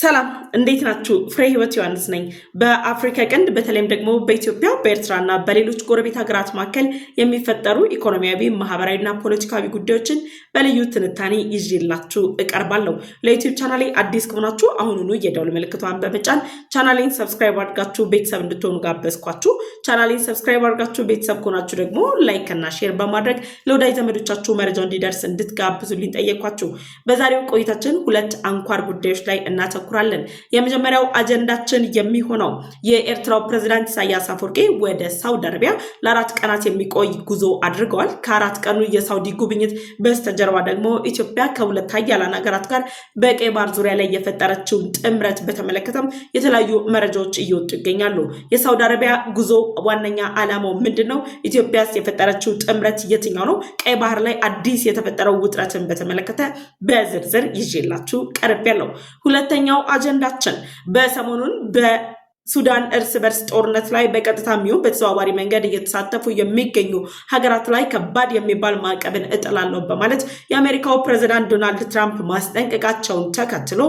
ሰላም እንዴት ናችሁ? ፍሬ ህይወት ዮሐንስ ነኝ። በአፍሪካ ቀንድ በተለይም ደግሞ በኢትዮጵያ በኤርትራና በሌሎች ጎረቤት ሀገራት መካከል የሚፈጠሩ ኢኮኖሚያዊ፣ ማህበራዊና ፖለቲካዊ ጉዳዮችን በልዩ ትንታኔ ይዤላችሁ እቀርባለሁ። ለዩቲዩብ ቻናሌ አዲስ ከሆናችሁ አሁኑኑ የደውል ምልክቷን በመጫን ቻናሌን ሰብስክራይብ አድርጋችሁ ቤተሰብ እንድትሆኑ ጋበዝኳችሁ። ቻናሌን ሰብስክራይብ አድርጋችሁ ቤተሰብ ከሆናችሁ ደግሞ ላይክ እና ሼር በማድረግ ለወዳጅ ዘመዶቻችሁ መረጃው እንዲደርስ እንድትጋብዙልኝ ጠየኳችሁ። በዛሬው ቆይታችን ሁለት አንኳር ጉዳዮች ላይ እናተኩራለን። የመጀመሪያው አጀንዳችን የሚሆነው የኤርትራው ፕሬዝዳንት ኢሳያስ አፈወርቂ ወደ ሳውዲ አረቢያ ለ4 ቀናት የሚቆይ ጉዞ አድርገዋል። ከ4 ቀኑ የሳውዲ ጉብኝት በስተጀርባ ደግሞ ኢትዮጵያ ከሁለት ሀያላን ሀገራት ጋር በቀይ ባህር ዙሪያ ላይ የፈጠረችውን ጥምረት በተመለከተም የተለያዩ መረጃዎች እየወጡ ይገኛሉ። የሳውዲ አረቢያ ጉዞ ዋነኛ ዓላማው ምንድነው? ኢትዮጵያስ የፈጠረችው ጥምረት የትኛው ነው? ቀይ ባህር ላይ አዲስ የተፈጠረው ውጥረትን በተመለከተ በዝርዝር ይዤላችሁ ቀርቤያለሁ። ሁለተኛው አጀንዳችን በሰሞኑን በሱዳን እርስ በርስ ጦርነት ላይ በቀጥታ የሚሆን በተዘዋዋሪ መንገድ እየተሳተፉ የሚገኙ ሀገራት ላይ ከባድ የሚባል ማዕቀብን እጥላለሁ በማለት የአሜሪካው ፕሬዝዳንት ዶናልድ ትራምፕ ማስጠንቀቃቸውን ተከትሎ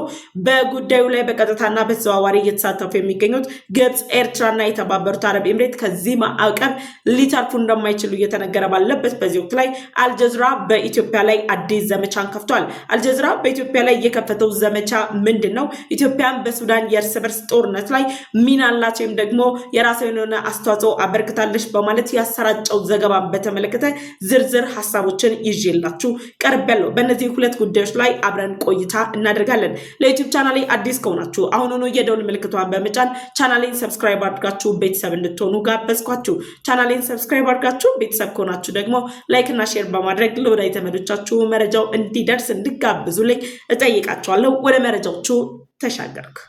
በጉዳዩ ላይ በቀጥታና በተዘዋዋሪ እየተሳተፉ የሚገኙት ግብፅ፣ ኤርትራና የተባበሩት አረብ ኤምሬት ከዚህ ማዕቀብ ሊተርፉ እንደማይችሉ እየተነገረ ባለበት በዚህ ወቅት ላይ አልጀዝራ በኢትዮጵያ ላይ አዲስ ዘመቻን ከፍቷል። አልጀዝራ በኢትዮጵያ ላይ የከፈተው ዘመቻ ምንድን ነው? ኢትዮጵያን በሱዳን የእርስ በርስ ጦርነት ላይ ሚና አላት ወይም ደግሞ የራሷን የሆነ አስተዋጽኦ አበርክታለች በማለት ያሰራጨው ዘገባን በተመለከተ ዝርዝር ሀሳቦችን ይዤላችሁ ቀርቤያለሁ። በእነዚህ ሁለት ጉዳዮች ላይ አብረን ቆይታ እናደርጋለን። ለዩቲዩብ ቻናሌ አዲስ ከሆናችሁ አሁኑኑ የደውል ምልክቷን በመጫን ቻናሌን ሰብስክራይብ አድርጋችሁ ቤተሰብ እንድትሆኑ ጋበዝኳችሁ። ቻናሌን ሰብስክራይብ አድርጋችሁ ቤተሰብ ከሆናችሁ ደግሞ ላይክ እና ሼር በማድረግ ለወዳጅ ዘመዶቻችሁ መረጃው እንዲደርስ እንድጋብዙልኝ እጠይቃችኋለሁ። ወደ መረጃዎቹ ተሻገርኩ።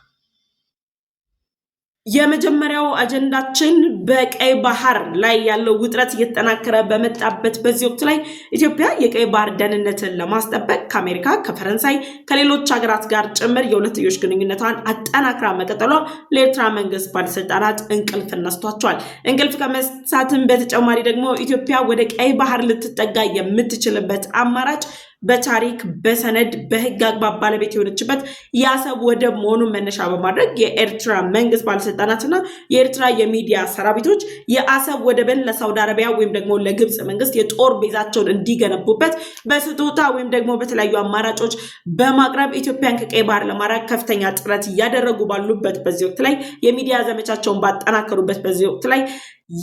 የመጀመሪያው አጀንዳችን በቀይ ባህር ላይ ያለው ውጥረት እየተጠናከረ በመጣበት በዚህ ወቅት ላይ ኢትዮጵያ የቀይ ባህር ደህንነትን ለማስጠበቅ ከአሜሪካ፣ ከፈረንሳይ፣ ከሌሎች ሀገራት ጋር ጭምር የሁለትዮሽ ግንኙነቷን አጠናክራ መቀጠሏ ለኤርትራ መንግስት ባለስልጣናት እንቅልፍ ነስቷቸዋል። እንቅልፍ ከመስሳትም በተጨማሪ ደግሞ ኢትዮጵያ ወደ ቀይ ባህር ልትጠጋ የምትችልበት አማራጭ በታሪክ በሰነድ በህግ አግባብ ባለቤት የሆነችበት የአሰብ ወደብ መሆኑን መነሻ በማድረግ የኤርትራ መንግስት ባለስልጣናትና የኤርትራ የሚዲያ ሰራዊቶች የአሰብ ወደብን ለሳውዲ አረቢያ ወይም ደግሞ ለግብፅ መንግስት የጦር ቤዛቸውን እንዲገነቡበት በስጦታ ወይም ደግሞ በተለያዩ አማራጮች በማቅረብ ኢትዮጵያን ከቀይ ባህር ለማራቅ ከፍተኛ ጥረት እያደረጉ ባሉበት በዚህ ወቅት ላይ የሚዲያ ዘመቻቸውን ባጠናከሩበት በዚህ ወቅት ላይ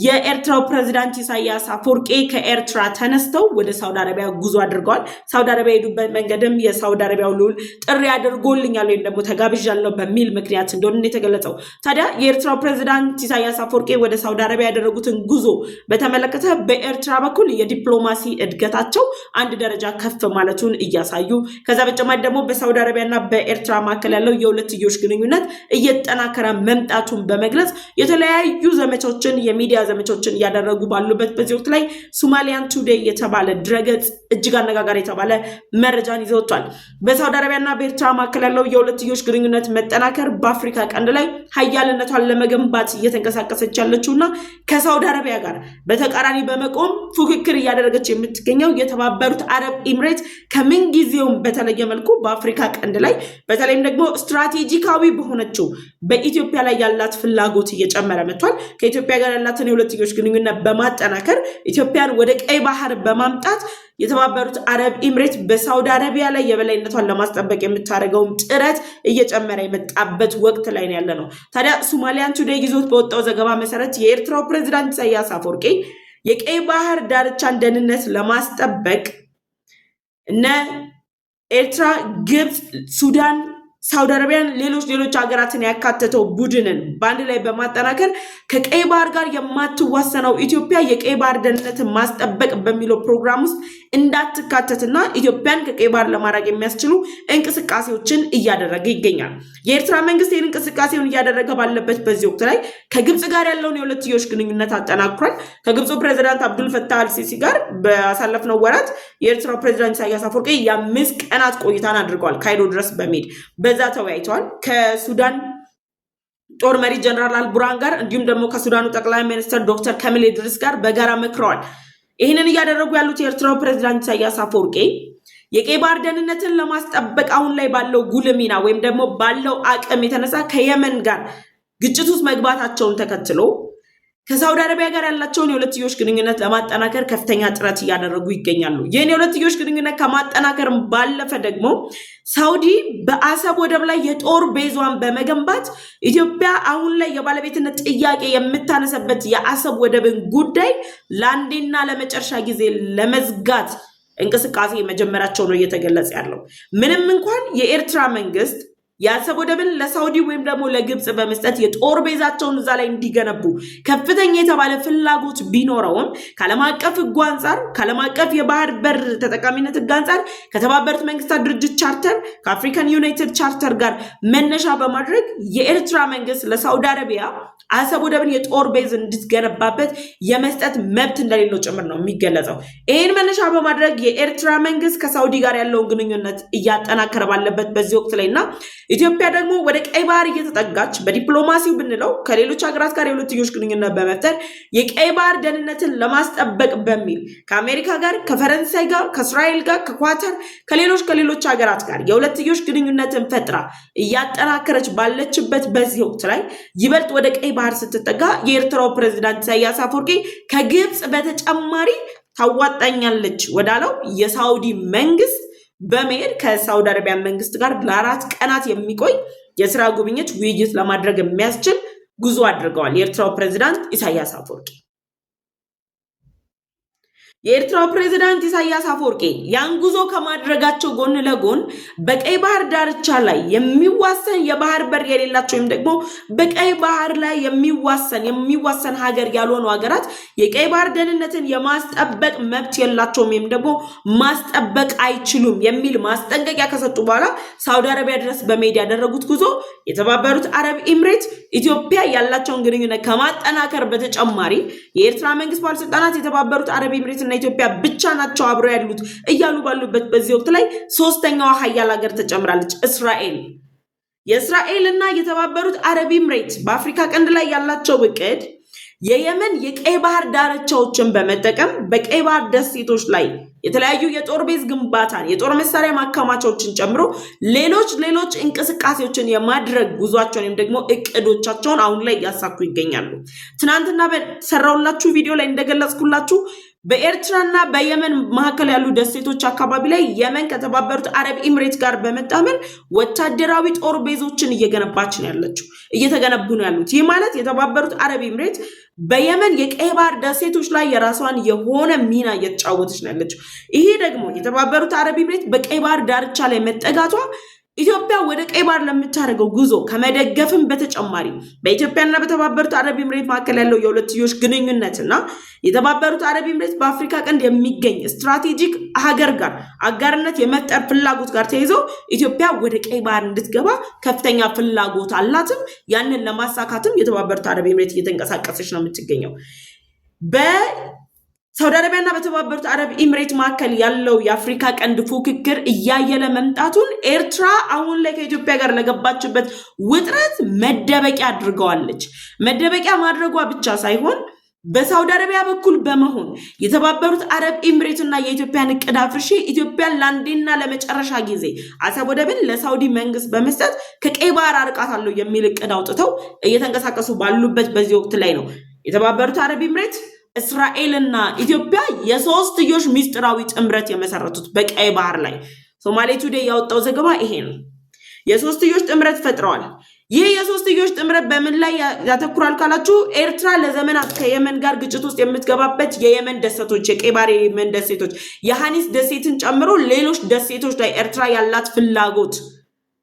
የኤርትራው ፕሬዝዳንት ኢሳያስ አፈወርቂ ከኤርትራ ተነስተው ወደ ሳውዲ አረቢያ ጉዞ አድርገዋል። ሳውዲ አረቢያ የሄዱበት መንገድም የሳውዲ አረቢያው ልዑል ጥሪ አድርጎልኛል ወይም ደግሞ ተጋብዣለሁ በሚል ምክንያት እንደሆነ የተገለጸው። ታዲያ የኤርትራው ፕሬዝዳንት ኢሳያስ አፈወርቂ ወደ ሳውዲ አረቢያ ያደረጉትን ጉዞ በተመለከተ በኤርትራ በኩል የዲፕሎማሲ እድገታቸው አንድ ደረጃ ከፍ ማለቱን እያሳዩ ከዛ በተጨማሪ ደግሞ በሳውዲ አረቢያና በኤርትራ መካከል ያለው የሁለትዮሽ ግንኙነት እየተጠናከረ መምጣቱን በመግለጽ የተለያዩ ዘመቻዎችን የሚዲያ ዘመቻዎችን እያደረጉ ባሉበት በዚህ ወቅት ላይ ሶማሊያን ቱዴይ የተባለ ድረገጽ እጅግ አነጋጋሪ የተባለ መረጃን ይዞ ወጥቷል። በሳውዲ አረቢያና በኤርትራ መካከል ያለው የሁለትዮሽ ግንኙነት መጠናከር በአፍሪካ ቀንድ ላይ ሀያልነቷን ለመገንባት እየተንቀሳቀሰች ያለችውና ከሳውዲ አረቢያ ጋር በተቃራኒ በመቆም ፉክክር እያደረገች የምትገኘው የተባበሩት አረብ ኤምሬት ከምንጊዜውም በተለየ መልኩ በአፍሪካ ቀንድ ላይ በተለይም ደግሞ ስትራቴጂካዊ በሆነችው በኢትዮጵያ ላይ ያላት ፍላጎት እየጨመረ መጥቷል። ከኢትዮጵያ ጋር ያላትን የሁለትዮሽ ግንኙነት በማጠናከር ኢትዮጵያን ወደ ቀይ ባህር በማምጣት የተባበሩት አረብ ኤምሬት በሳውዲ አረቢያ ላይ የበላይነቷን ለማስጠበቅ የምታደርገውን ጥረት እየጨመረ የመጣበት ወቅት ላይ ነው ያለ ነው። ታዲያ ሶማሊያን ቱዴይ ይዞት በወጣው ዘገባ መሰረት የኤርትራው ፕሬዝዳንት ኢሳያስ አፈወርቂ የቀይ ባህር ዳርቻን ደህንነት ለማስጠበቅ እነ ኤርትራ፣ ግብፅ፣ ሱዳን፣ ሳውዲ አረቢያን ሌሎች ሀገራትን ያካተተው ቡድንን በአንድ ላይ በማጠናከር ከቀይ ባህር ጋር የማትዋሰነው ኢትዮጵያ የቀይ ባህር ደህንነትን ማስጠበቅ በሚለው ፕሮግራም ውስጥ እንዳትካተትና ኢትዮጵያን ከቀይ ባህር ለማራቅ የሚያስችሉ እንቅስቃሴዎችን እያደረገ ይገኛል። የኤርትራ መንግስት ይህን እንቅስቃሴውን እያደረገ ባለበት በዚህ ወቅት ላይ ከግብፅ ጋር ያለውን የሁለትዮሽ ግንኙነት አጠናክሯል። ከግብፁ ፕሬዝዳንት አብዱል ፈታህ አልሲሲ ጋር በአሳለፍነው ወራት የኤርትራው ፕሬዝዳንት ኢሳያስ አፈወርቂ የ5 ቀናት ቆይታን አድርገዋል። ካይሮ ድረስ በመሄድ በዛ ተወያይተዋል። ከሱዳን ጦር መሪ ጀነራል አልቡራን ጋር እንዲሁም ደግሞ ከሱዳኑ ጠቅላይ ሚኒስትር ዶክተር ካሚል ኢድሪስ ጋር በጋራ መክረዋል። ይህንን እያደረጉ ያሉት የኤርትራው ፕሬዝዳንት ኢሳያስ አፈወርቂ የቀይ ባህር ደህንነትን ለማስጠበቅ አሁን ላይ ባለው ጉልህ ሚና ወይም ደግሞ ባለው አቅም የተነሳ ከየመን ጋር ግጭት ውስጥ መግባታቸውን ተከትሎ ከሳውዲ አረቢያ ጋር ያላቸውን የሁለትዮሽ ግንኙነት ለማጠናከር ከፍተኛ ጥረት እያደረጉ ይገኛሉ። ይህን የሁለትዮሽ ግንኙነት ከማጠናከር ባለፈ ደግሞ ሳውዲ በአሰብ ወደብ ላይ የጦር ቤዟን በመገንባት ኢትዮጵያ አሁን ላይ የባለቤትነት ጥያቄ የምታነሳበት የአሰብ ወደብን ጉዳይ ለአንዴና ለመጨረሻ ጊዜ ለመዝጋት እንቅስቃሴ መጀመራቸው ነው እየተገለጸ ያለው። ምንም እንኳን የኤርትራ መንግስት የአሰብ ወደብን ለሳውዲ ወይም ደግሞ ለግብጽ በመስጠት የጦር ቤዛቸውን እዛ ላይ እንዲገነቡ ከፍተኛ የተባለ ፍላጎት ቢኖረውም ከዓለም አቀፍ ሕግ አንጻር ከዓለም አቀፍ የባህር በር ተጠቃሚነት ሕግ አንጻር ከተባበሩት መንግስታት ድርጅት ቻርተር ከአፍሪካን ዩናይትድ ቻርተር ጋር መነሻ በማድረግ የኤርትራ መንግስት ለሳውዲ አረቢያ አሰብ ወደብን የጦር ቤዝ እንድትገነባበት የመስጠት መብት እንደሌለው ጭምር ነው የሚገለጸው። ይህን መነሻ በማድረግ የኤርትራ መንግስት ከሳውዲ ጋር ያለውን ግንኙነት እያጠናከረ ባለበት በዚህ ወቅት ላይ እና ኢትዮጵያ ደግሞ ወደ ቀይ ባህር እየተጠጋች በዲፕሎማሲው ብንለው ከሌሎች ሀገራት ጋር የሁለትዮሽ ግንኙነት በመፍጠር የቀይ ባህር ደህንነትን ለማስጠበቅ በሚል ከአሜሪካ ጋር ከፈረንሳይ ጋር ከእስራኤል ጋር ከኳተር ከሌሎች ሀገራት ጋር የሁለትዮሽ ግንኙነትን ፈጥራ እያጠናከረች ባለችበት በዚህ ወቅት ላይ ይበልጥ ወደ ቀይ ባህር ስትጠጋ የኤርትራው ፕሬዝዳንት ኢሳያስ አፈወርቂ ከግብጽ በተጨማሪ ታዋጣኛለች ወዳለው የሳውዲ መንግስት በመሄድ ከሳውዲ አረቢያ መንግስት ጋር ለ4 ቀናት የሚቆይ የስራ ጉብኝት ውይይት ለማድረግ የሚያስችል ጉዞ አድርገዋል የኤርትራው ፕሬዝዳንት ኢሳያስ አፈወርቂ። የኤርትራው ፕሬዝዳንት ኢሳያስ አፈወርቂ ያን ጉዞ ከማድረጋቸው ጎን ለጎን በቀይ ባህር ዳርቻ ላይ የሚዋሰን የባህር በር የሌላቸው ወይም ደግሞ በቀይ ባህር ላይ የሚዋሰን ሀገር ያልሆኑ ሀገራት የቀይ ባህር ደህንነትን የማስጠበቅ መብት የላቸውም ወይም ደግሞ ማስጠበቅ አይችሉም የሚል ማስጠንቀቂያ ከሰጡ በኋላ ሳውዲ አረቢያ ድረስ በመሄድ ያደረጉት ጉዞ የተባበሩት አረብ ኤምሬት ኢትዮጵያ ያላቸውን ግንኙነት ከማጠናከር በተጨማሪ የኤርትራ መንግስት ባለስልጣናት የተባበሩት አረብ ኤምሬት እና ኢትዮጵያ ብቻ ናቸው አብረው ያሉት እያሉ ባሉበት በዚህ ወቅት ላይ ሶስተኛዋ ሀያል ሀገር ተጨምራለች፣ እስራኤል። የእስራኤልና የተባበሩት አረብ ኤምሬት በአፍሪካ ቀንድ ላይ ያላቸው እቅድ የየመን የቀይ ባህር ዳርቻዎችን በመጠቀም በቀይ ባህር ደሴቶች ላይ የተለያዩ የጦር ቤዝ ግንባታን የጦር መሳሪያ ማከማቻዎችን ጨምሮ ሌሎች እንቅስቃሴዎችን የማድረግ ጉዟቸውን ወይም ደግሞ እቅዶቻቸውን አሁን ላይ እያሳኩ ይገኛሉ። ትናንትና በሰራውላችሁ ቪዲዮ ላይ እንደገለጽኩላችሁ በኤርትራና በየመን መካከል ያሉ ደሴቶች አካባቢ ላይ የመን ከተባበሩት አረብ ኤምሬት ጋር በመጣመር ወታደራዊ ጦር ቤዞችን እየገነባች ነው ያለችው፣ እየተገነቡ ነው ያሉት። ይህ ማለት የተባበሩት አረብ ኤምሬት በየመን የቀይ ባህር ደሴቶች ላይ የራሷን የሆነ ሚና እየተጫወተች ነው ያለችው። ይሄ ደግሞ የተባበሩት አረብ ኤምሬት በቀይ ባህር ዳርቻ ላይ መጠጋቷ ኢትዮጵያ ወደ ቀይ ባህር ለምታደርገው ጉዞ ከመደገፍም በተጨማሪ በኢትዮጵያና በተባበሩት አረብ ኤምሬት መካከል ያለው የሁለትዮሽ ግንኙነትና የተባበሩት አረብ ኤምሬት በአፍሪካ ቀንድ የሚገኝ ስትራቴጂክ ሀገር ጋር አጋርነት የመፍጠር ፍላጎት ጋር ተይዞ ኢትዮጵያ ወደ ቀይ ባህር እንድትገባ ከፍተኛ ፍላጎት አላትም። ያንን ለማሳካትም የተባበሩት አረብ ኤምሬት እየተንቀሳቀሰች ነው የምትገኘው። ሳውዲ አረቢያና በተባበሩት አረብ ኤምሬት መካከል ያለው የአፍሪካ ቀንድ ፉክክር እያየለ መምጣቱን ኤርትራ አሁን ላይ ከኢትዮጵያ ጋር ለገባችበት ውጥረት መደበቂያ አድርገዋለች። መደበቂያ ማድረጓ ብቻ ሳይሆን በሳውዲ አረቢያ በኩል በመሆን የተባበሩት አረብ ኤምሬት እና የኢትዮጵያን እቅድ አፍርሼ ኢትዮጵያን ለአንዴና ለመጨረሻ ጊዜ አሰብ ወደብን ለሳውዲ መንግስት በመስጠት ከቀይ ባህር አርቃታለሁ የሚል እቅድ አውጥተው እየተንቀሳቀሱ ባሉበት በዚህ ወቅት ላይ ነው የተባበሩት አረብ ኤምሬት እስራኤልና ኢትዮጵያ የሶስትዮሽ ሚስጥራዊ ጥምረት የመሰረቱት በቀይ ባህር ላይ። ሶማሌ ቱዴይ ያወጣው ዘገባ ይሄ ነው። የሶስትዮሽ ጥምረት ፈጥረዋል። ይህ የሶስትዮሽ ጥምረት በምን ላይ ያተኩራል ካላችሁ ኤርትራ ለዘመናት ከየመን ጋር ግጭት ውስጥ የምትገባበት የየመን ደሴቶች የቀይ ባህር የየመን ደሴቶች የሃኒስ ደሴትን ጨምሮ ሌሎች ደሴቶች ላይ ኤርትራ ያላት ፍላጎት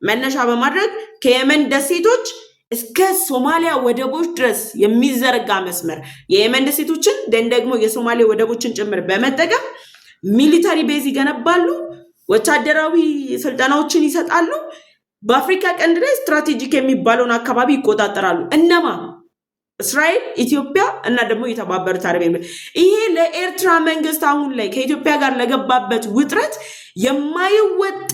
መነሻ በማድረግ ከየመን ደሴቶች እስከ ሶማሊያ ወደቦች ድረስ የሚዘረጋ መስመር የየመን ደሴቶችን ደግሞ የሶማሊያ ወደቦችን ጭምር በመጠቀም ሚሊታሪ ቤዝ ይገነባሉ፣ ወታደራዊ ስልጠናዎችን ይሰጣሉ። በአፍሪካ ቀንድ ላይ ስትራቴጂክ የሚባለውን አካባቢ ይቆጣጠራሉ። እነማ? እስራኤል፣ ኢትዮጵያ እና ደግሞ የተባበሩት አረብ ኤምሬት። ይሄ ለኤርትራ መንግስት አሁን ላይ ከኢትዮጵያ ጋር ለገባበት ውጥረት የማይወጣ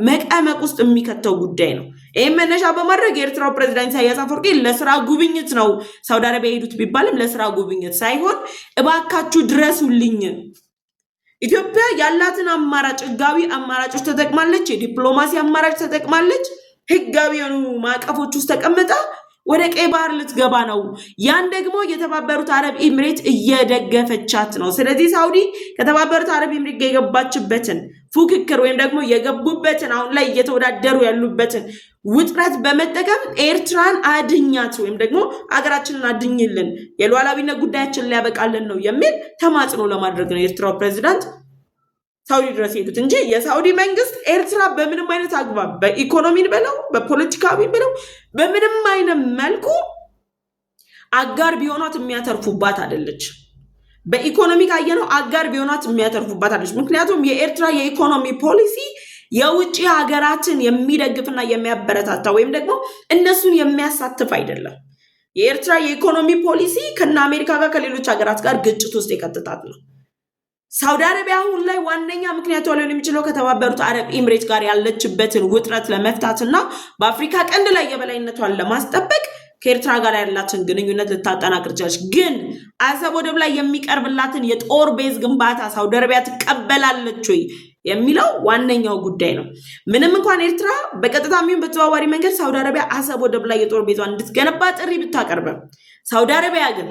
መቀመቅ ውስጥ የሚከተው ጉዳይ ነው። ይህም መነሻ በማድረግ የኤርትራው ፕሬዝዳንት ኢሳያስ አፈወርቂ ለስራ ጉብኝት ነው ሳውዲ አረቢያ የሄዱት ቢባልም ለስራ ጉብኝት ሳይሆን እባካችሁ ድረሱልኝ፣ ኢትዮጵያ ያላትን አማራጭ ህጋዊ አማራጮች ተጠቅማለች፣ የዲፕሎማሲ አማራጭ ተጠቅማለች። ህጋዊ የሆኑ ማዕቀፎች ውስጥ ተቀምጣ ወደ ቀይ ባህር ልትገባ ነው። ያን ደግሞ የተባበሩት አረብ ኤምሬት እየደገፈቻት ነው። ስለዚህ ሳውዲ ከተባበሩት አረብ ኤምሬት የገባችበትን ፉክክር ወይም ደግሞ የገቡበትን አሁን ላይ እየተወዳደሩ ያሉበትን ውጥረት በመጠቀም ኤርትራን አድኛት ወይም ደግሞ አገራችንን አድኝልን የሉዓላዊነት ጉዳያችን ሊያበቃልን ነው የሚል ተማጽኖ ለማድረግ ነው የኤርትራው ፕሬዝዳንት ሳውዲ ድረስ ሄዱት እንጂ የሳውዲ መንግስት ኤርትራ በምንም አይነት አግባብ በኢኮኖሚን ብለው በፖለቲካዊ ብለው በምንም አይነት መልኩ አጋር ቢሆናት የሚያተርፉባት አይደለች። በኢኮኖሚ ካየነው አጋር ቢሆናት የሚያተርፉባት አይደለች። ምክንያቱም የኤርትራ የኢኮኖሚ ፖሊሲ የውጭ ሀገራትን የሚደግፍና የሚያበረታታ ወይም ደግሞ እነሱን የሚያሳትፍ አይደለም። የኤርትራ የኢኮኖሚ ፖሊሲ ከነ አሜሪካ ጋር ከሌሎች ሀገራት ጋር ግጭት ውስጥ የከተታት ነው። ሳውዲ አረቢያ አሁን ላይ ዋነኛ ምክንያቱ ሊሆን የሚችለው ከተባበሩት አረብ ኤምሬት ጋር ያለችበትን ውጥረት ለመፍታትና በአፍሪካ ቀንድ ላይ የበላይነቷን ለማስጠበቅ ከኤርትራ ጋር ያላትን ግንኙነት ልታጠናክር ቻለች። ግን አሰብ ወደብ ላይ የሚቀርብላትን የጦር ቤዝ ግንባታ ሳውዲ አረቢያ ትቀበላለች ወይ የሚለው ዋነኛው ጉዳይ ነው። ምንም እንኳን ኤርትራ በቀጥታ የሚሆን በተዘዋዋሪ መንገድ ሳውዲ አረቢያ አሰብ ወደብ ላይ የጦር ቤዟን እንድትገነባ ጥሪ ብታቀርብም ሳውዲ አረቢያ ግን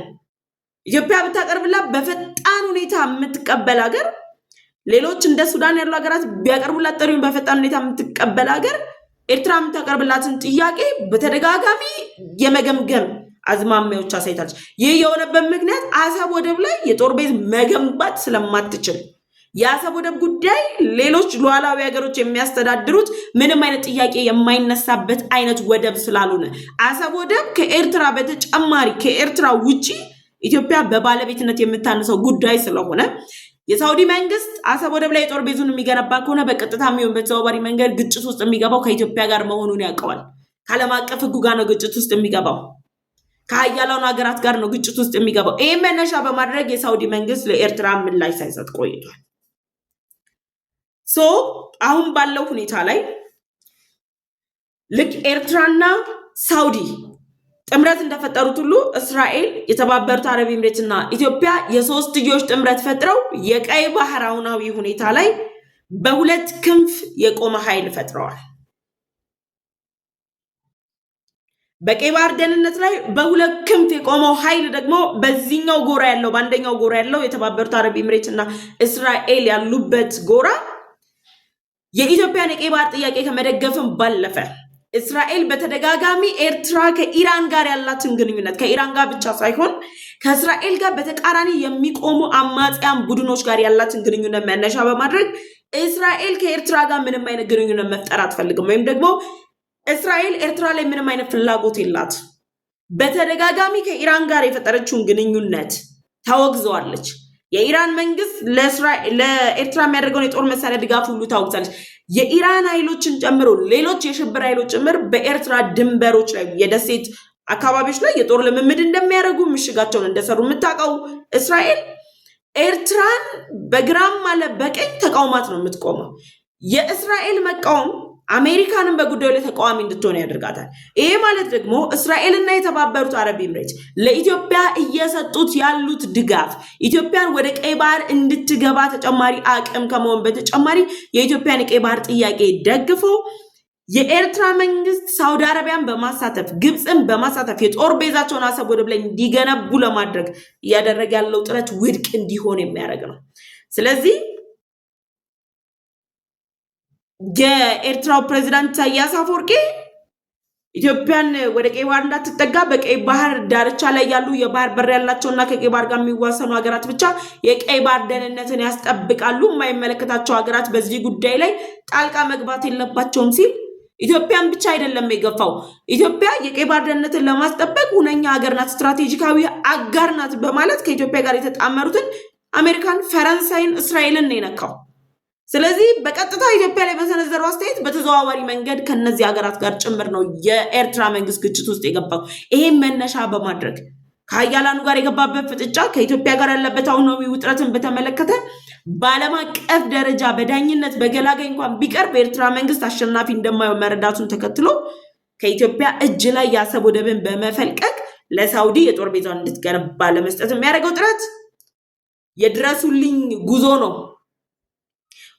ኢትዮጵያ ብታቀርብላት በፈጣን ሁኔታ የምትቀበል ሀገር፣ ሌሎች እንደ ሱዳን ያሉ ሀገራት ቢያቀርቡላት ጥሪውን በፈጣን ሁኔታ የምትቀበል ሀገር ኤርትራ የምታቀርብላትን ጥያቄ በተደጋጋሚ የመገምገም አዝማሚያዎች አሳይታለች። ይህ የሆነበት ምክንያት አሰብ ወደብ ላይ የጦር ቤዝ መገንባት ስለማትችል የአሰብ ወደብ ጉዳይ ሌሎች ሉዓላዊ ሀገሮች የሚያስተዳድሩት ምንም አይነት ጥያቄ የማይነሳበት አይነት ወደብ ስላልሆነ አሰብ ወደብ ከኤርትራ በተጨማሪ ከኤርትራ ውጪ ኢትዮጵያ በባለቤትነት የምታነሳው ጉዳይ ስለሆነ የሳውዲ መንግስት አሰብ ወደብ ላይ የጦር ቤዙን የሚገነባ ከሆነ በቀጥታ የሚሆን በተዘዋዋሪ መንገድ ግጭት ውስጥ የሚገባው ከኢትዮጵያ ጋር መሆኑን ያውቀዋል። ከዓለም አቀፍ ሕጉ ጋር ነው ግጭት ውስጥ የሚገባው። ከሀያላኑ ሀገራት ጋር ነው ግጭት ውስጥ የሚገባው። ይህ መነሻ በማድረግ የሳውዲ መንግስት ለኤርትራ ምላሽ ሳይሰጥ ቆይቷል። አሁን ባለው ሁኔታ ላይ ልክ ኤርትራና ሳውዲ ጥምረት እንደፈጠሩት ሁሉ እስራኤል፣ የተባበሩት አረብ ኤምሬትና ኢትዮጵያ የሶስትዮሽ ጥምረት ፈጥረው የቀይ ባህር አሁናዊ ሁኔታ ላይ በሁለት ክንፍ የቆመ ኃይል ፈጥረዋል። በቀይ ባህር ደህንነት ላይ በሁለት ክንፍ የቆመው ኃይል ደግሞ በዚህኛው ጎራ ያለው በአንደኛው ጎራ ያለው የተባበሩት አረብ ኤምሬትና እስራኤል ያሉበት ጎራ የኢትዮጵያን የቀይ ባህር ጥያቄ ከመደገፍም ባለፈ እስራኤል በተደጋጋሚ ኤርትራ ከኢራን ጋር ያላትን ግንኙነት ከኢራን ጋር ብቻ ሳይሆን ከእስራኤል ጋር በተቃራኒ የሚቆሙ አማጽያን ቡድኖች ጋር ያላትን ግንኙነት መነሻ በማድረግ እስራኤል ከኤርትራ ጋር ምንም አይነት ግንኙነት መፍጠር አትፈልግም፣ ወይም ደግሞ እስራኤል ኤርትራ ላይ ምንም አይነት ፍላጎት የላት። በተደጋጋሚ ከኢራን ጋር የፈጠረችውን ግንኙነት ታወግዘዋለች። የኢራን መንግስት ለኤርትራ የሚያደርገውን የጦር መሳሪያ ድጋፍ ሁሉ ታወግዛለች። የኢራን ኃይሎችን ጨምሮ ሌሎች የሽብር ኃይሎች ጭምር በኤርትራ ድንበሮች ላይ የደሴት አካባቢዎች ላይ የጦር ልምምድ እንደሚያደርጉ ምሽጋቸውን እንደሰሩ የምታውቀው እስራኤል ኤርትራን በግራም ማለት በቀኝ ተቃውማት ነው የምትቆመው። የእስራኤል መቃወም አሜሪካንን በጉዳዩ ላይ ተቃዋሚ እንድትሆን ያደርጋታል። ይሄ ማለት ደግሞ እስራኤልና የተባበሩት አረብ ኤምሬት ለኢትዮጵያ እየሰጡት ያሉት ድጋፍ ኢትዮጵያን ወደ ቀይ ባህር እንድትገባ ተጨማሪ አቅም ከመሆን በተጨማሪ የኢትዮጵያን የቀይ ባህር ጥያቄ ደግፈው የኤርትራ መንግስት ሳውዲ አረቢያን በማሳተፍ ግብፅን በማሳተፍ የጦር ቤዛቸውን አሰብ ወደብ ላይ እንዲገነቡ ለማድረግ እያደረገ ያለው ጥረት ውድቅ እንዲሆን የሚያደርግ ነው። ስለዚህ የኤርትራው ፕሬዝዳንት ኢሳያስ አፈወርቂ ኢትዮጵያን ወደ ቀይ ባህር እንዳትጠጋ በቀይ ባህር ዳርቻ ላይ ያሉ የባህር በር ያላቸውና ከቀይ ባህር ጋር የሚዋሰኑ ሀገራት ብቻ የቀይ ባህር ደህንነትን ያስጠብቃሉ፣ የማይመለከታቸው ሀገራት በዚህ ጉዳይ ላይ ጣልቃ መግባት የለባቸውም ሲል ኢትዮጵያን ብቻ አይደለም የገፋው። ኢትዮጵያ የቀይ ባህር ደህንነትን ለማስጠበቅ ሁነኛ ሀገር ናት፣ ስትራቴጂካዊ አጋር ናት በማለት ከኢትዮጵያ ጋር የተጣመሩትን አሜሪካን፣ ፈረንሳይን፣ እስራኤልን ነው የነካው። ስለዚህ በቀጥታ ኢትዮጵያ ላይ በሰነዘረው አስተያየት በተዘዋዋሪ መንገድ ከነዚህ ሀገራት ጋር ጭምር ነው የኤርትራ መንግስት ግጭት ውስጥ የገባው። ይሄን መነሻ በማድረግ ከሀያላኑ ጋር የገባበት ፍጥጫ ከኢትዮጵያ ጋር ያለበት አሁናዊ ውጥረትን በተመለከተ በዓለም አቀፍ ደረጃ በዳኝነት በገላጋይ እንኳን ቢቀርብ የኤርትራ መንግስት አሸናፊ እንደማይሆን መረዳቱን ተከትሎ ከኢትዮጵያ እጅ ላይ የአሰብ ወደብን በመፈልቀቅ ለሳውዲ የጦር ቤዛን እንድትገነባ ለመስጠት የሚያደርገው ጥረት የድረሱልኝ ጉዞ ነው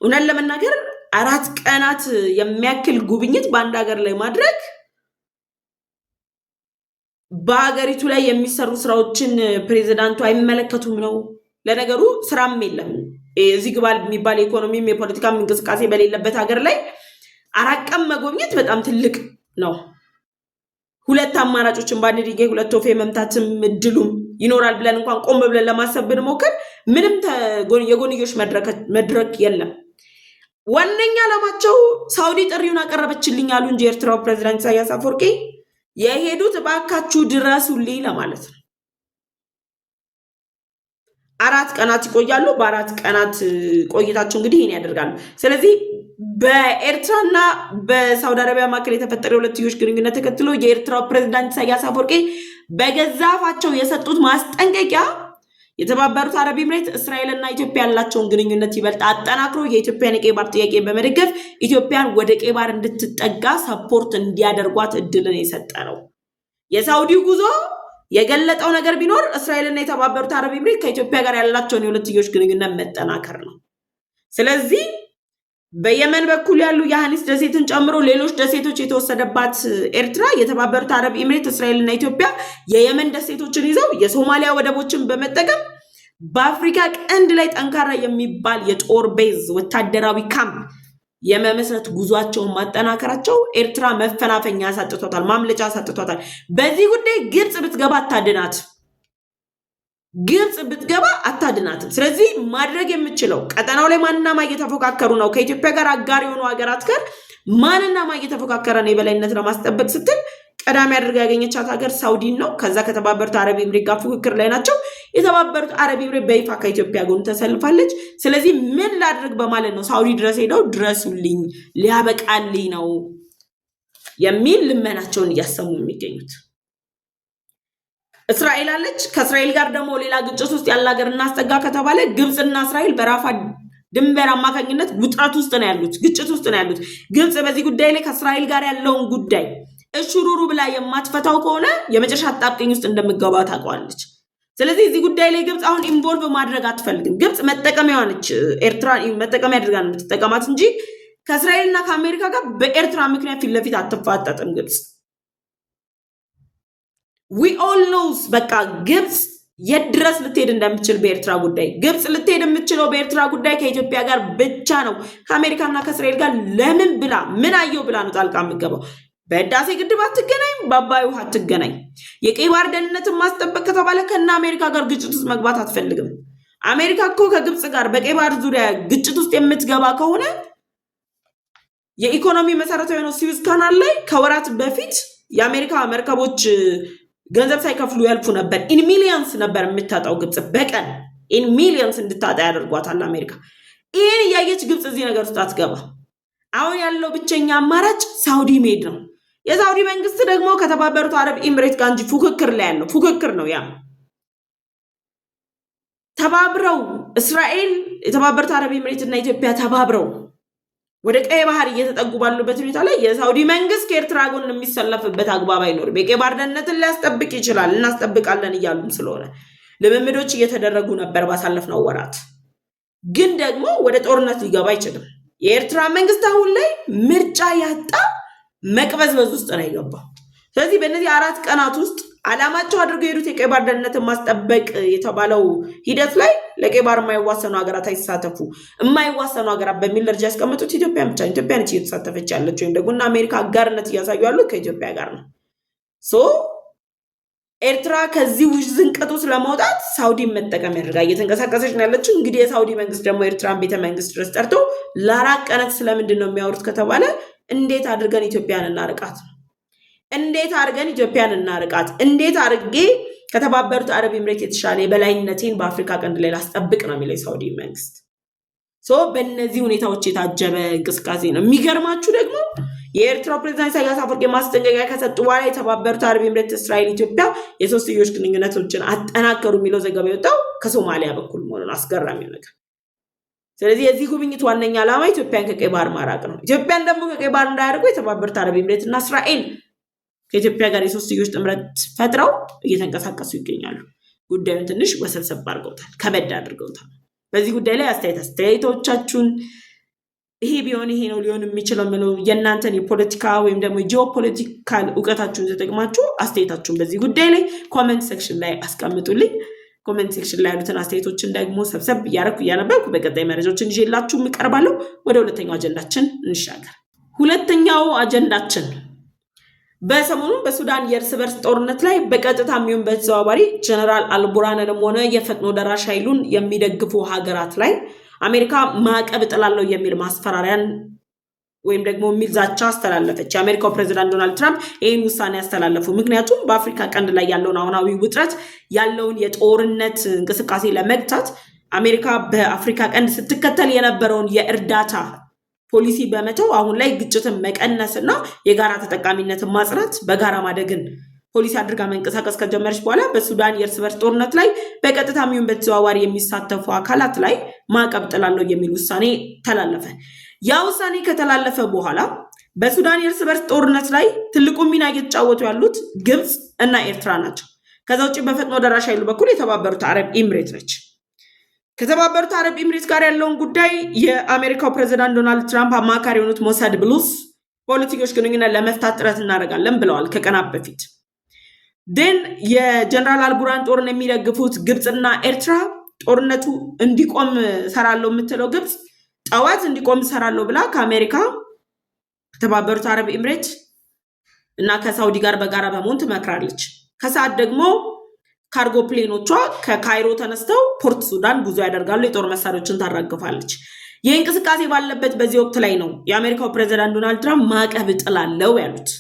እውነት ለመናገር 4 ቀናት የሚያክል ጉብኝት በአንድ ሀገር ላይ ማድረግ በሀገሪቱ ላይ የሚሰሩ ስራዎችን ፕሬዚዳንቱ አይመለከቱም ነው። ለነገሩ ስራም የለም። እዚህ ግባ የሚባል የኢኮኖሚም የፖለቲካም እንቅስቃሴ በሌለበት ሀገር ላይ 4 ቀን መጎብኘት በጣም ትልቅ ነው። 2 አማራጮችን በአንድ ድንጋይ 2 ወፍ መምታትም እድሉም ይኖራል ብለን እንኳን ቆም ብለን ለማሰብ ብንሞክር ምንም የጎንዮሽ መድረክ የለም። ዋነኛ ዓላማቸው ሳውዲ ጥሪውን አቀረበችልኝ አሉ እንጂ የኤርትራው ፕሬዝዳንት ኢሳያስ አፈወርቂ የሄዱት እባካችሁ ድረሱልኝ ለማለት ነው። 4 ቀናት ይቆያሉ። በ4 ቀናት ቆይታቸው እንግዲህ ይሄን ያደርጋሉ። ስለዚህ በኤርትራና በሳውዲ አረቢያ መካከል የተፈጠረው የሁለትዮሽ ግንኙነት ተከትሎ የኤርትራው ፕሬዝዳንት ኢሳያስ አፈወርቂ በገዛ አፋቸው የሰጡት ማስጠንቀቂያ የተባበሩት አረብ ኤምሬት እስራኤልና ኢትዮጵያ ያላቸውን ግንኙነት ይበልጥ አጠናክሮ የኢትዮጵያን የቀይ ባህር ጥያቄ በመደገፍ ኢትዮጵያን ወደ ቀይ ባህር እንድትጠጋ ሰፖርት እንዲያደርጓት እድልን የሰጠ ነው። የሳውዲው ጉዞ የገለጠው ነገር ቢኖር እስራኤልና የተባበሩት አረብ ኤምሬት ከኢትዮጵያ ጋር ያላቸውን የሁለትዮሽ ግንኙነት መጠናከር ነው። ስለዚህ በየመን በኩል ያሉ የሃኒስ ደሴትን ጨምሮ ሌሎች ደሴቶች የተወሰደባት ኤርትራ የተባበሩት አረብ ኤምሬት እስራኤልና ኢትዮጵያ የየመን ደሴቶችን ይዘው የሶማሊያ ወደቦችን በመጠቀም በአፍሪካ ቀንድ ላይ ጠንካራ የሚባል የጦር ቤዝ ወታደራዊ ካምፕ የመመስረት ጉዟቸውን ማጠናከራቸው ኤርትራ መፈናፈኛ ያሳጥቷታል፣ ማምለጫ ያሳጥቷታል። በዚህ ጉዳይ ግብጽ ብትገባ አታድናትም። ስለዚህ ማድረግ የምችለው ቀጠናው ላይ ማንና ማ እየተፎካከሩ ነው፣ ከኢትዮጵያ ጋር አጋር የሆኑ ሀገራት ጋር ማንና ማ እየተፎካከረ ነው የበላይነት ለማስጠበቅ ስትል ቀዳሚ አድርጋ ያገኘቻት ሀገር ሳውዲን ነው። ከዛ ከተባበሩት አረብ ኤምሬት ጋር ፉክክር ላይ ናቸው። የተባበሩት አረብ ኤምሬት በይፋ ከኢትዮጵያ ጎን ተሰልፋለች። ስለዚህ ምን ላድርግ በማለት ነው ሳውዲ ድረስ ሄደው ድረሱልኝ፣ ሊያበቃልኝ ነው የሚል ልመናቸውን እያሰሙ የሚገኙት። እስራኤል አለች። ከእስራኤል ጋር ደግሞ ሌላ ግጭት ውስጥ ያለ ሀገር እናስጠጋ ከተባለ ግብፅና እስራኤል በራፋ ድንበር አማካኝነት ውጥረት ውስጥ ነው ያሉት፣ ግጭት ውስጥ ነው ያሉት። ግብፅ በዚህ ጉዳይ ላይ ከእስራኤል ጋር ያለውን ጉዳይ እሹሩሩ ብላ የማትፈታው ከሆነ የመጨረሻ አጣብቂኝ ውስጥ እንደምትገባ ታውቃለች። ስለዚህ እዚህ ጉዳይ ላይ ግብፅ አሁን ኢንቮልቭ ማድረግ አትፈልግም። ግብፅ መጠቀሚያ ነች፣ ኤርትራ መጠቀሚያ አድርጋ ነው የምትጠቀማት እንጂ ከእስራኤልና ከአሜሪካ ጋር በኤርትራ ምክንያት ፊት ለፊት አትፋጠጥም ግብፅ። ዊ ኦል ኖውስ በቃ ግብፅ የት ድረስ ልትሄድ እንደምትችል በኤርትራ ጉዳይ። ግብፅ ልትሄድ የምትችለው በኤርትራ ጉዳይ ከኢትዮጵያ ጋር ብቻ ነው። ከአሜሪካና ከእስራኤል ጋር ለምን ብላ ምን አየው ብላ ነው ጣልቃ የምትገባው? በህዳሴ ግድብ አትገናኝ፣ በአባይ ውሃ አትገናኝ። የቀይ ባህር ደህንነትን ማስጠበቅ ከተባለ ከና አሜሪካ ጋር ግጭት ውስጥ መግባት አትፈልግም። አሜሪካ እኮ ከግብፅ ጋር በቀይ ባህር ዙሪያ ግጭት ውስጥ የምትገባ ከሆነ የኢኮኖሚ መሰረታዊ የሆነው ስዊዝ ካናል ላይ ከወራት በፊት የአሜሪካ መርከቦች ገንዘብ ሳይከፍሉ ያልፉ ነበር። ኢን ሚሊየንስ ነበር የምታጣው ግብፅ በቀን ኢን ሚሊየንስ እንድታጣ ያደርጓታል አሜሪካ። ይህን እያየች ግብፅ እዚህ ነገር ውስጥ አትገባ። አሁን ያለው ብቸኛ አማራጭ ሳውዲ መሄድ ነው። የሳውዲ መንግስት ደግሞ ከተባበሩት አረብ ኤምሬት ጋር እንጂ ፉክክር ላይ ያለው ፉክክር ነው። ያ ተባብረው እስራኤል፣ የተባበሩት አረብ ኤምሬት እና ኢትዮጵያ ተባብረው ወደ ቀይ ባህር እየተጠጉ ባሉበት ሁኔታ ላይ የሳውዲ መንግስት ከኤርትራ ጎን የሚሰለፍበት አግባብ አይኖርም። የቀይ ባህር ደህንነትን ሊያስጠብቅ ይችላል፣ እናስጠብቃለን እያሉም ስለሆነ ልምምዶች እየተደረጉ ነበር ባሳለፍነው ወራት። ግን ደግሞ ወደ ጦርነት ሊገባ አይችልም። የኤርትራ መንግስት አሁን ላይ ምርጫ ያጣ መቅበዝበዝ ውስጥ ነው የገባው። ስለዚህ በእነዚህ 4 ቀናት ውስጥ ዓላማቸው አድርገው የሄዱት የቀይ ባህር ደህንነትን ማስጠበቅ የተባለው ሂደት ላይ ለቀይ ባህር የማይዋሰኑ ሀገራት አይሳተፉ፣ የማይዋሰኑ ሀገራት በሚል ደረጃ ያስቀመጡት ኢትዮጵያ ብቻ። ኢትዮጵያ ነች እየተሳተፈች ያለች፣ ወይም ደግሞ አሜሪካ አጋርነት እያሳዩ ያሉት ከኢትዮጵያ ጋር ነው። ኤርትራ ከዚህ ውዝንቀት ውስጥ ለመውጣት ሳውዲን መጠቀም ያደርጋ እየተንቀሳቀሰች ነው ያለችው። እንግዲህ የሳውዲ መንግስት ደግሞ ኤርትራን ቤተ መንግስት ድረስ ጠርቶ ለ4 ቀናት ስለምንድን ነው የሚያወሩት ከተባለ እንዴት አድርገን ኢትዮጵያን እናርቃት ነው። እንዴት አድርገን ኢትዮጵያን እናርቃት፣ እንዴት አድርጌ ከተባበሩት አረብ ኤምሬት የተሻለ የበላይነቴን በአፍሪካ ቀንድ ላይ ላስጠብቅ ነው የሚለው የሳውዲ መንግስት። በእነዚህ ሁኔታዎች የታጀበ እንቅስቃሴ ነው። የሚገርማችሁ ደግሞ የኤርትራው ፕሬዝዳንት ኢሳያስ አፈወርቂ ማስጠንቀቂያ ከሰጡ በኋላ የተባበሩት አረብ ኤምሬት እስራኤል ኢትዮጵያ የሶስትዮሽ ግንኙነቶችን አጠናከሩ የሚለው ዘገባ የወጣው ከሶማሊያ በኩል መሆኑን አስገራሚው ነገር። ስለዚህ የዚህ ጉብኝት ዋነኛ ዓላማ ኢትዮጵያን ከቀይ ባህር ማራቅ ነው። ኢትዮጵያን ደግሞ ከቀይ ባህር እንዳያርቁ የተባበሩት አረብ ኤምሬት እና እስራኤል ከኢትዮጵያ ጋር የሶስትዮሽ ጥምረት ፈጥረው እየተንቀሳቀሱ ይገኛሉ። ጉዳዩን ትንሽ ወሰብሰብ አድርገውታል፣ ከበድ አድርገውታል። በዚህ ጉዳይ ላይ አስተያየቶቻችሁን ይሄ ቢሆን ይሄ ነው ሊሆን የሚችለው ምለው የእናንተን የፖለቲካ ወይም ደግሞ ጂኦፖለቲካል እውቀታችሁን ተጠቅማችሁ አስተያየታችሁን በዚህ ጉዳይ ላይ ኮሜንት ሴክሽን ላይ አስቀምጡልኝ። ኮሜንት ሴክሽን ላይ ያሉትን አስተያየቶችን ደግሞ ሰብሰብ እያደረኩ እያነበብኩ በቀጣይ መረጃዎችን ይዤላችሁ እቀርባለሁ። ወደ ሁለተኛው አጀንዳችን እንሻገር። ሁለተኛው አጀንዳችን በሰሞኑ በሱዳን የእርስ በርስ ጦርነት ላይ በቀጥታ የሚሆን በተዘዋዋሪ ጀነራል አልቡርሃንንም ሆነ የፈጥኖ ደራሽ ኃይሉን የሚደግፉ ሀገራት ላይ አሜሪካ ማዕቀብ ጥላለሁ የሚል ማስፈራሪያን ወይም ደግሞ የሚል ዛቻ አስተላለፈች። የአሜሪካው ፕሬዚዳንት ዶናልድ ትራምፕ ይህን ውሳኔ ያስተላለፉ ምክንያቱም በአፍሪካ ቀንድ ላይ ያለውን አሁናዊ ውጥረት ያለውን የጦርነት እንቅስቃሴ ለመግታት አሜሪካ በአፍሪካ ቀንድ ስትከተል የነበረውን የእርዳታ ፖሊሲ በመተው አሁን ላይ ግጭትን መቀነስና የጋራ ተጠቃሚነትን ማጽናት በጋራ ማደግን ፖሊሲ አድርጋ መንቀሳቀስ ከጀመረች በኋላ በሱዳን የእርስ በርስ ጦርነት ላይ በቀጥታ የሚሆን በተዘዋዋሪ የሚሳተፉ አካላት ላይ ማዕቀብ ጥላለሁ የሚል ውሳኔ ተላለፈ። ያ ውሳኔ ከተላለፈ በኋላ በሱዳን የእርስ በርስ ጦርነት ላይ ትልቁ ሚና እየተጫወቱ ያሉት ግብፅ እና ኤርትራ ናቸው። ከዛ ውጭ በፈጥኖ ደራሽ ኃይሉ በኩል የተባበሩት አረብ ኤምሬት ነች። ከተባበሩት አረብ ኤምሬት ጋር ያለውን ጉዳይ የአሜሪካው ፕሬዚዳንት ዶናልድ ትራምፕ አማካሪ የሆኑት ሞሳድ ብሉስ ፖለቲኮች ግንኙነት ለመፍታት ጥረት እናደርጋለን ብለዋል ከቀናት በፊት። ግን የጀነራል አልቡርሃን ጦርን የሚደግፉት ግብፅና ኤርትራ ጦርነቱ እንዲቆም ሰራለሁ የምትለው ግብፅ ጠዋት እንዲቆም ሰራለሁ ብላ ከአሜሪካ ከተባበሩት አረብ ኤምሬት እና ከሳውዲ ጋር በጋራ በመሆን ትመክራለች። ከሰዓት ደግሞ ካርጎ ፕሌኖቿ ከካይሮ ተነስተው ፖርት ሱዳን ጉዞ ያደርጋሉ፣ የጦር መሳሪያዎችን ታራግፋለች። ይህ እንቅስቃሴ ባለበት በዚህ ወቅት ላይ ነው የአሜሪካው ፕሬዚዳንት ዶናልድ ትራምፕ ማዕቀብ ጥላለሁ ያሉት።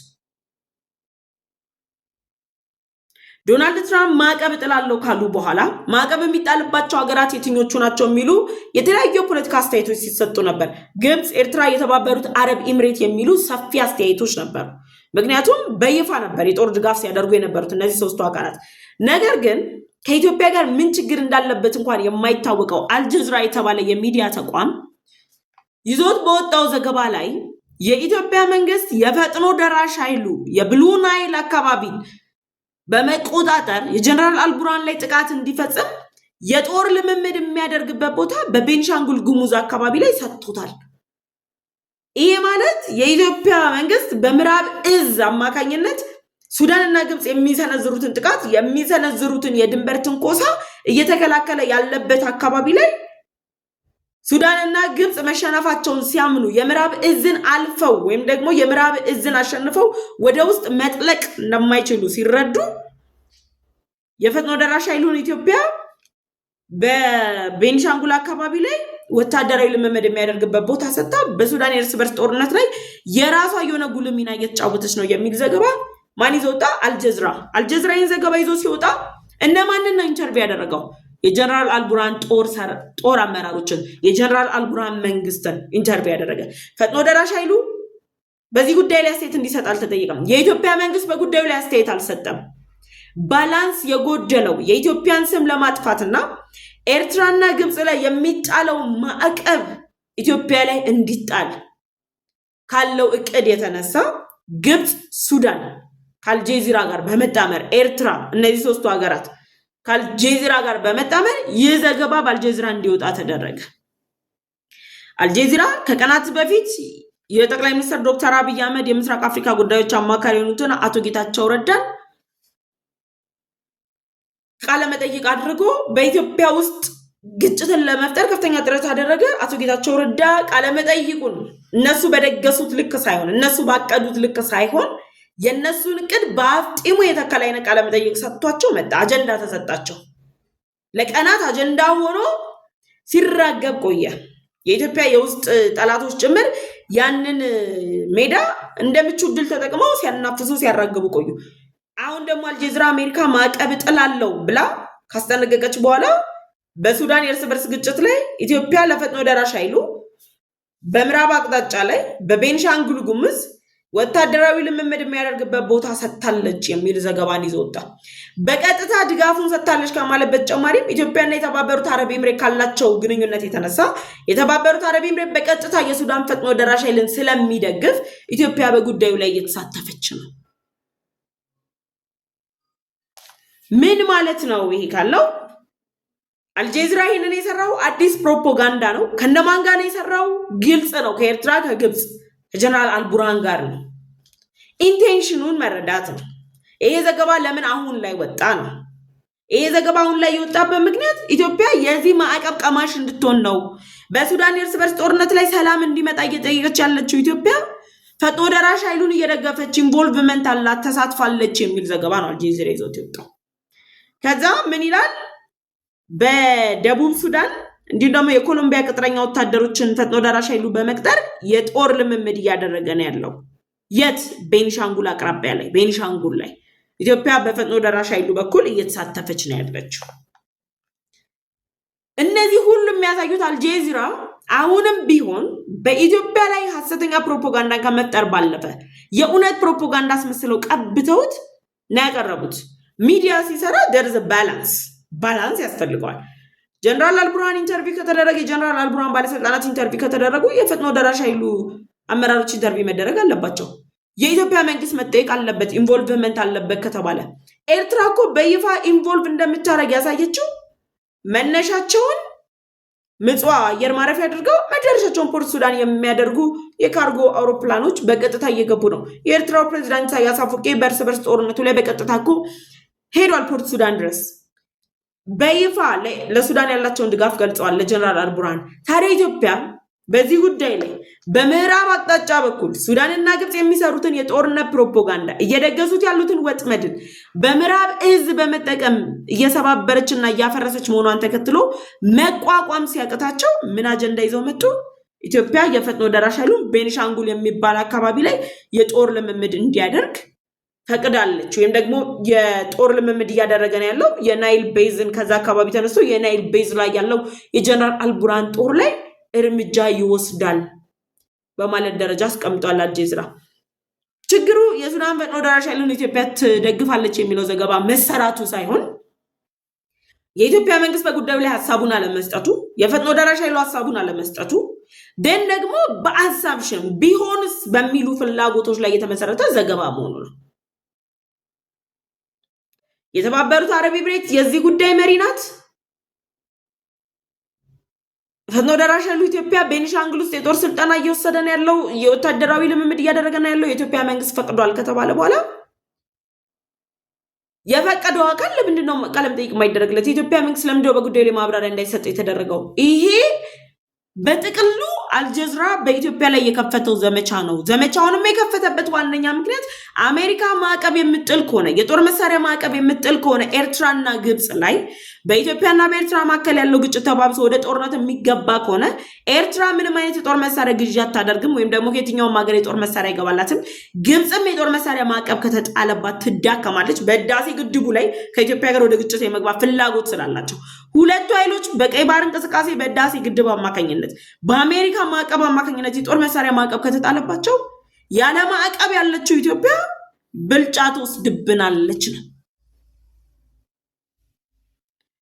ዶናልድ ትራምፕ ማዕቀብ ጥላለሁ ካሉ በኋላ ማዕቀብ የሚጣልባቸው ሀገራት የትኞቹ ናቸው የሚሉ የተለያዩ ፖለቲካ አስተያየቶች ሲሰጡ ነበር። ግብፅ፣ ኤርትራ፣ የተባበሩት አረብ ኤምሬት የሚሉ ሰፊ አስተያየቶች ነበሩ። ምክንያቱም በይፋ ነበር የጦር ድጋፍ ሲያደርጉ የነበሩት እነዚህ ሶስቱ ሀገራት። ነገር ግን ከኢትዮጵያ ጋር ምን ችግር እንዳለበት እንኳን የማይታወቀው አልጀዝራ የተባለ የሚዲያ ተቋም ይዞት በወጣው ዘገባ ላይ የኢትዮጵያ መንግስት የፈጥኖ ደራሽ ኃይሉ የብሉ ናይል አካባቢ በመቆጣጠር የጀነራል አልቡርሃን ላይ ጥቃት እንዲፈጽም የጦር ልምምድ የሚያደርግበት ቦታ በቤንሻንጉል ጉሙዝ አካባቢ ላይ ሰጥቶታል። ይሄ ማለት የኢትዮጵያ መንግስት በምዕራብ እዝ አማካኝነት ሱዳንና ግብፅ የሚሰነዝሩትን ጥቃት የሚሰነዝሩትን የድንበር ትንኮሳ እየተከላከለ ያለበት አካባቢ ላይ ሱዳንና ግብፅ መሸነፋቸውን ሲያምኑ የምዕራብ እዝን አልፈው ወይም ደግሞ የምዕራብ እዝን አሸንፈው ወደ ውስጥ መጥለቅ እንደማይችሉ ሲረዱ የፈጥኖ ደራሽ ኃይሉን ኢትዮጵያ በቤንሻንጉል አካባቢ ላይ ወታደራዊ ልምምድ የሚያደርግበት ቦታ ሰጥታ በሱዳን የእርስ በርስ ጦርነት ላይ የራሷ የሆነ ጉልህ ሚና እየተጫወተች ነው የሚል ዘገባ ማን ይዞ ወጣ? አልጀዝራ ይህን ዘገባ ይዞ ሲወጣ እነማንን ነው ኢንተርቪው ያደረገው? የጀነራል አልቡርሃን ጦር አመራሮችን፣ የጀነራል አልቡርሃን መንግስትን ኢንተርቪው ያደረገ። ፈጥኖ ደራሽ ኃይሉ በዚህ ጉዳይ ላይ አስተያየት እንዲሰጥ አልተጠየቀም። የኢትዮጵያ መንግስት በጉዳዩ ላይ አስተያየት አልሰጠም። ባላንስ የጎደለው የኢትዮጵያን ስም ለማጥፋትና ኤርትራና ግብፅ ላይ የሚጣለው ማዕቀብ ኢትዮጵያ ላይ እንዲጣል ካለው እቅድ የተነሳ ግብፅ፣ ሱዳን ከአልጀዚራ ጋር በመጣመር ኤርትራ፣ እነዚህ ሶስቱ ሀገራት ከአልጀዚራ ጋር በመጣመር ይህ ዘገባ በአልጀዚራ እንዲወጣ ተደረገ። አልጀዚራ ከቀናት በፊት የጠቅላይ ሚኒስትር ዶክተር አብይ አህመድ የምስራቅ አፍሪካ ጉዳዮች አማካሪ የሆኑትን አቶ ጌታቸው ረዳን ቃለ መጠይቅ አድርጎ በኢትዮጵያ ውስጥ ግጭትን ለመፍጠር ከፍተኛ ጥረት አደረገ። አቶ ጌታቸው ረዳ ቃለ መጠይቁን እነሱ በደገሱት ልክ ሳይሆን እነሱ ባቀዱት ልክ ሳይሆን የነሱን እቅድ በአፍጢሙ የተከለ አይነት ቃለ መጠይቅ ሰጥቷቸው መጣ። አጀንዳ ተሰጣቸው። ለቀናት አጀንዳ ሆኖ ሲራገብ ቆየ። የኢትዮጵያ የውስጥ ጠላቶች ጭምር ያንን ሜዳ እንደምቹ ዕድል ተጠቅመው ሲያናፍሱ ሲያራግቡ ቆዩ። አሁን ደግሞ አልጀዚራ አሜሪካ ማዕቀብ ጥላለሁ ብላ ካስጠነቀቀች በኋላ በሱዳን የእርስ በርስ ግጭት ላይ ኢትዮጵያ ለፈጥኖ ደራሽ ኃይሉ በምዕራብ አቅጣጫ ላይ በቤንሻንጉል ጉሙዝ ወታደራዊ ልምምድ የሚያደርግበት ቦታ ሰጥታለች የሚል ዘገባን ይዞ ወጣ። በቀጥታ ድጋፉን ሰጥታለች ከማለት በተጨማሪም ኢትዮጵያና የተባበሩት አረብ ኤምሬት ካላቸው ግንኙነት የተነሳ የተባበሩት አረብ ኤምሬት በቀጥታ የሱዳን ፈጥኖ ደራሽ ኃይልን ስለሚደግፍ ኢትዮጵያ በጉዳዩ ላይ እየተሳተፈች ነው። ምን ማለት ነው ይሄ ካለው? አልጀዚራ ይሄንን የሰራው አዲስ ፕሮፓጋንዳ ነው። ከነማን ጋር ነው የሰራው? ግልጽ ነው። ከኤርትራ ከግብጽ ከጀነራል አልቡርሃን ጋር ነው። ኢንቴንሽኑን መረዳት ነው። ይሄ ዘገባ ለምን አሁን ላይ ወጣ ነው? ይሄ ዘገባ አሁን ላይ የወጣበት ምክንያት ኢትዮጵያ የዚህ ማዕቀብ ቀማሽ እንድትሆን ነው። በሱዳን የእርስ በርስ ጦርነት ላይ ሰላም እንዲመጣ እየጠየቀች ያለችው ኢትዮጵያ ፈጥኖ ደራሽ ኃይሉን እየደገፈች ኢንቮልቭመንት አላት፣ ተሳትፋለች የሚል ዘገባ ነው አልጀዚራ ይዞት የወጣው። ከዛ ምን ይላል? በደቡብ ሱዳን እንዲሁም ደግሞ የኮሎምቢያ ቅጥረኛ ወታደሮችን ፈጥኖ ደራሽ ኃይሉ በመቅጠር የጦር ልምምድ እያደረገ ነው ያለው። የት? ቤኒሻንጉል አቅራቢያ ላይ፣ ቤኒሻንጉል ላይ ኢትዮጵያ በፈጥኖ ደራሽ ኃይሉ በኩል እየተሳተፈች ነው ያለችው። እነዚህ ሁሉ የሚያሳዩት አልጀዚራ አሁንም ቢሆን በኢትዮጵያ ላይ ሐሰተኛ ፕሮፓጋንዳ ከመፍጠር ባለፈ የእውነት ፕሮፓጋንዳ አስመስለው ቀብተውት ነው ያቀረቡት። ሚዲያ ሲሰራ ደርዝ ባላንስ ያስፈልገዋል። ጀነራል አልቡርሃን ኢንተርቪው ከተደረገ የጀነራል አልቡርሃን ባለስልጣናት ኢንተርቪው ከተደረጉ የፈጥኖ ደራሽ ኃይሉ አመራሮች ኢንተርቪው መደረግ አለባቸው። የኢትዮጵያ መንግስት መጠየቅ አለበት። ኢንቮልቭመንት አለበት ከተባለ ኤርትራ እኮ በይፋ ኢንቮልቭ እንደምታደርግ ያሳየችው መነሻቸውን ምጽዋ አየር ማረፊያ አድርገው መዳረሻቸውን ፖርት ሱዳን የሚያደርጉ የካርጎ አውሮፕላኖች በቀጥታ እየገቡ ነው። የኤርትራው ፕሬዚዳንት ኢሳያስ አፈወርቂ በእርስ በርስ ጦርነቱ ላይ በቀጥታ እኮ ሄዷል ፖርት ሱዳን ድረስ። በይፋ ለሱዳን ያላቸውን ድጋፍ ገልጸዋል ለጀነራል አልቡርሃን። ታዲያ ኢትዮጵያ በዚህ ጉዳይ ላይ በምዕራብ አቅጣጫ በኩል ሱዳንና ግብጽ የሚሰሩትን የጦርነት ፕሮፓጋንዳ እየደገሱት ያሉትን ወጥመድን በምዕራብ እዝ በመጠቀም እየሰባበረችና እያፈረሰች መሆኗን ተከትሎ መቋቋም ሲያቅታቸው ምን አጀንዳ ይዘው መጡ? ኢትዮጵያ የፈጥኖ ደራሽ ኃይሉን ቤኒሻንጉል የሚባል አካባቢ ላይ የጦር ልምምድ እንዲያደርግ ፈቅዳለች። ወይም ደግሞ የጦር ልምምድ እያደረገ ነው ያለው የናይል ቤዝን ከዛ አካባቢ ተነስቶ የናይል ቤዝ ላይ ያለው የጀነራል አልቡርሃን ጦር ላይ እርምጃ ይወስዳል በማለት ደረጃ አስቀምጧል አልጀዚራ። ችግሩ የሱዳን ፈጥኖ ደራሽ ኃይሉን ኢትዮጵያ ትደግፋለች የሚለው ዘገባ መሰራቱ ሳይሆን የኢትዮጵያ መንግስት በጉዳዩ ላይ ሀሳቡን አለመስጠቱ፣ የፈጥኖ ደራሽ ኃይሉ ሀሳቡን አለመስጠቱ፣ ደን ደግሞ በአሳብሽን ቢሆንስ በሚሉ ፍላጎቶች ላይ የተመሰረተ ዘገባ መሆኑ ነው። የተባበሩት አረብ ኤሚሬት የዚህ ጉዳይ መሪ ናት። ፈጥኖ ደራሽ ኃይሉ ኢትዮጵያ ቤኒሻንጉል ውስጥ የጦር ስልጠና እየወሰደ ነው ያለው፣ የወታደራዊ ልምምድ እያደረገ ነው ያለው የኢትዮጵያ መንግስት ፈቅዷል ከተባለ በኋላ የፈቀደው አካል ለምንድን ነው ቃለ መጠይቅ የማይደረግለት? የኢትዮጵያ መንግስት ለምንድን ነው በጉዳዩ ላይ ማብራሪያ እንዳይሰጥ የተደረገው? ይሄ በጥቅሉ አልጀዚራ በኢትዮጵያ ላይ የከፈተው ዘመቻ ነው። ዘመቻውንም የከፈተበት ዋነኛ ምክንያት አሜሪካ ማዕቀብ የምጥል ከሆነ የጦር መሳሪያ ማዕቀብ የምጥል ከሆነ ኤርትራና ግብጽ ላይ በኢትዮጵያና በኤርትራ መካከል ያለው ግጭት ተባብሶ ወደ ጦርነት የሚገባ ከሆነ ኤርትራ ምንም አይነት የጦር መሳሪያ ግዢ አታደርግም፣ ወይም ደግሞ ከየትኛውም ሀገር የጦር መሳሪያ አይገባላትም። ግብጽም የጦር መሳሪያ ማዕቀብ ከተጣለባት ትዳከማለች። በህዳሴ ግድቡ ላይ ከኢትዮጵያ ጋር ወደ ግጭት የመግባት ፍላጎት ስላላቸው ሁለቱ ኃይሎች በቀይ ባህር እንቅስቃሴ በህዳሴ ግድብ አማካኝነት በአሜሪካ ማዕቀብ አማካኝነት የጦር መሳሪያ ማዕቀብ ከተጣለባቸው ያለ ማዕቀብ ያለችው ኢትዮጵያ ብልጫ ትወስድብናለች ነው።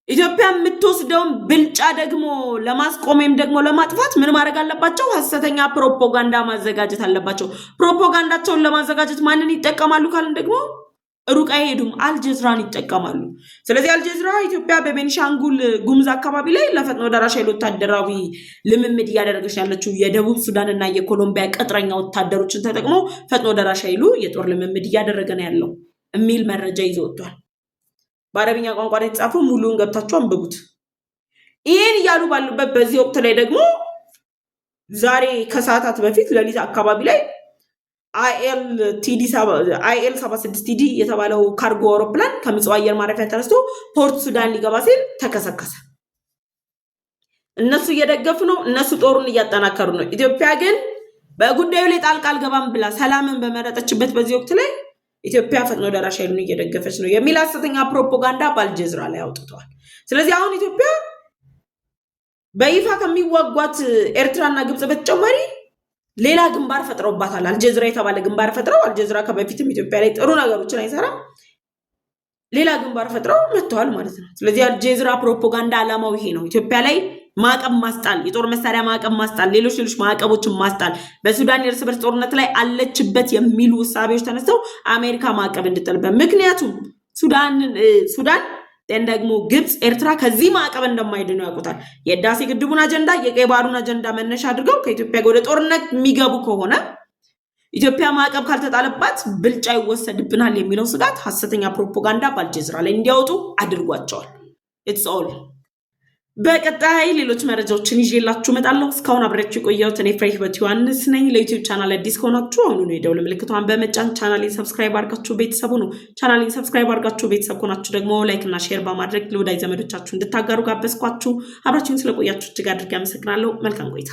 ኢትዮጵያ የምትወስደውን ብልጫ ደግሞ ለማስቆም ወይም ደግሞ ለማጥፋት ምን ማድረግ አለባቸው? ሐሰተኛ ፕሮፓጋንዳ ማዘጋጀት አለባቸው። ፕሮፓጋንዳቸውን ለማዘጋጀት ማንን ይጠቀማሉ ካልን ደግሞ ሩቅ አይሄዱም፣ አልጀዚራን ይጠቀማሉ። ስለዚህ አልጀዚራ ኢትዮጵያ በቤኒሻንጉል ጉሙዝ አካባቢ ላይ ለፈጥኖ ደራሽ ኃይል ወታደራዊ ልምምድ እያደረገች ያለችው የደቡብ ሱዳን እና የኮሎምቢያ ቅጥረኛ ወታደሮችን ተጠቅሞ ፈጥኖ ደራሽ ኃይሉ የጦር ልምምድ እያደረገ ነው ያለው የሚል መረጃ ይዞ ወጥቷል። በአረብኛ ቋንቋ ላይ የተጻፈው ሙሉውን ገብታችሁ አንብቡት። ይህን እያሉ ባሉበት በዚህ ወቅት ላይ ደግሞ ዛሬ ከሰዓታት በፊት ሌሊት አካባቢ ላይ አይኤል 76 ቲዲ የተባለው ካርጎ አውሮፕላን ከምጽዋ አየር ማረፊያ ተነስቶ ፖርት ሱዳን ሊገባ ሲል ተከሰከሰ። እነሱ እየደገፉ ነው፣ እነሱ ጦሩን እያጠናከሩ ነው። ኢትዮጵያ ግን በጉዳዩ ላይ ጣልቃ አልገባም ብላ ሰላምን በመረጠችበት በዚህ ወቅት ላይ ኢትዮጵያ ፈጥኖ ደራሽ ኃይሉን እየደገፈች ነው የሚል ሐሰተኛ ፕሮፓጋንዳ በአልጀዚራ ላይ አውጥተዋል። ስለዚህ አሁን ኢትዮጵያ በይፋ ከሚዋጓት ኤርትራና ግብጽ በተጨማሪ ሌላ ግንባር ፈጥረውባታል። አልጀዚራ የተባለ ግንባር ፈጥረው አልጀዚራ ከበፊትም ኢትዮጵያ ላይ ጥሩ ነገሮችን አይሰራም፣ ሌላ ግንባር ፈጥረው መጥተዋል ማለት ነው። ስለዚህ አልጀዚራ ፕሮፓጋንዳ ዓላማው ይሄ ነው። ኢትዮጵያ ላይ ማዕቀብ ማስጣል፣ የጦር መሳሪያ ማዕቀብ ማስጣል፣ ሌሎች ማዕቀቦችን ማስጣል፣ በሱዳን የእርስ በርስ ጦርነት ላይ አለችበት የሚሉ ውሳቤዎች ተነስተው አሜሪካ ማዕቀብ እንድጥልበት። ምክንያቱም ሱዳን ደግሞ ግብጽ ኤርትራ ከዚህ ማዕቀብ እንደማይድኑ ያውቁታል። የህዳሴ ግድቡን አጀንዳ የቀይ ባህሩን አጀንዳ መነሻ አድርገው ከኢትዮጵያ ወደ ጦርነት የሚገቡ ከሆነ ኢትዮጵያ ማዕቀብ ካልተጣለባት ብልጫ ይወሰድብናል የሚለው ስጋት ሐሰተኛ ፕሮፓጋንዳ በአልጀዚራ ላይ እንዲያወጡ አድርጓቸዋል። ኢትስ ኦል። በቀጣይ ሌሎች መረጃዎችን ይዤላችሁ እመጣለሁ። እስካሁን አብሬያችሁ የቆየሁት እኔ ፍሬ ህይወት ዮሐንስ ነኝ። ለዩቲዩብ ቻናል አዲስ ከሆናችሁ አሁኑኑ የደውል ምልክቷን በመጫን ቻናሌን ሰብስክራይብ አድርጋችሁ ቤተሰቡ ነው። ቻናሌን ሰብስክራይብ አድርጋችሁ ቤተሰብ ከሆናችሁ ደግሞ ላይክ እና ሼር በማድረግ ለወዳጅ ዘመዶቻችሁ እንድታጋሩ ጋበዝኳችሁ። አብራችሁን ስለቆያችሁ እጅግ አድርጌ አመሰግናለሁ። መልካም ቆይታ